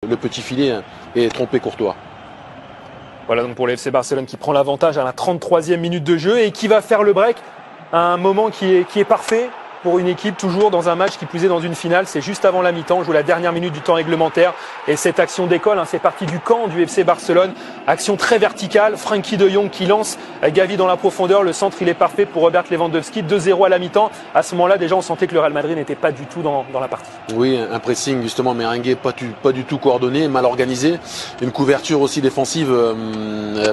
le petit filet et tromper Courtois. Voilà donc pour le FC Barcelone qui prend l'avantage à la 33e minute de jeu et qui va faire le break à un moment qui est parfait pour une équipe toujours dans un match qui plus est dans une finale. C'est juste avant la mi-temps, on joue la dernière minute du temps réglementaire et cette action d'école, c'est parti du camp du FC Barcelone. Action très verticale, Frenkie de Jong qui lance Gavi dans la profondeur, le centre il est parfait pour Robert Lewandowski, 2-0 à la mi-temps. À ce moment-là déjà on sentait que le Real Madrid n'était pas du tout dans la partie. Oui, un pressing justement merengue pas du tout coordonné, mal organisé, une couverture aussi défensive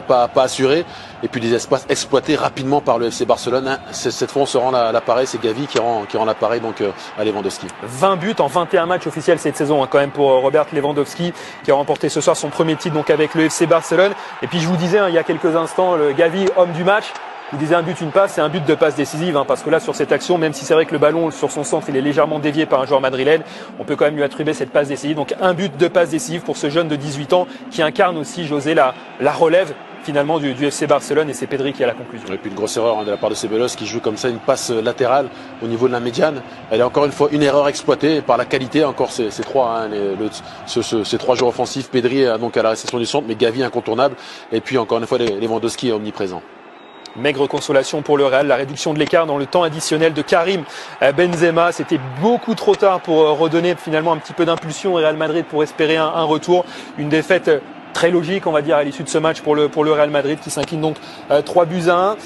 pas assurée et puis des espaces exploités rapidement par le FC Barcelone. Cette fois on se rend l'appareil, c'est Gavi qui rend l'appareil donc à Lewandowski. 20 buts en 21 matchs officiels cette saison quand même pour Robert Lewandowski qui a remporté ce soir son premier titre donc avec le FC Barcelone. Et puis je vous disais il y a quelques instants, le Gavi homme du match. Je vous disais un but, une passe, c'est un but de passe décisive parce que là sur cette action, même si c'est vrai que le ballon sur son centre il est légèrement dévié par un joueur madrilène, on peut quand même lui attribuer cette passe décisive. Donc un but de passe décisive pour ce jeune de 18 ans qui incarne aussi, José, la relève finalement du FC Barcelone et c'est Pedri qui a la conclusion. Et puis une grosse erreur de la part de Ceballos qui joue comme ça une passe latérale au niveau de la médiane. Elle est encore une fois une erreur exploitée par la qualité encore ces trois ces trois joueurs offensifs. Pedri donc à la réception du centre mais Gavi incontournable et puis encore une fois Lewandowski est omniprésent. Maigre consolation pour le Real, la réduction de l'écart dans le temps additionnel de Karim Benzema. C'était beaucoup trop tard pour redonner finalement un petit peu d'impulsion au Real Madrid pour espérer un retour. Une défaite très logique, on va dire, à l'issue de ce match pour le Real Madrid qui s'incline donc 3-1.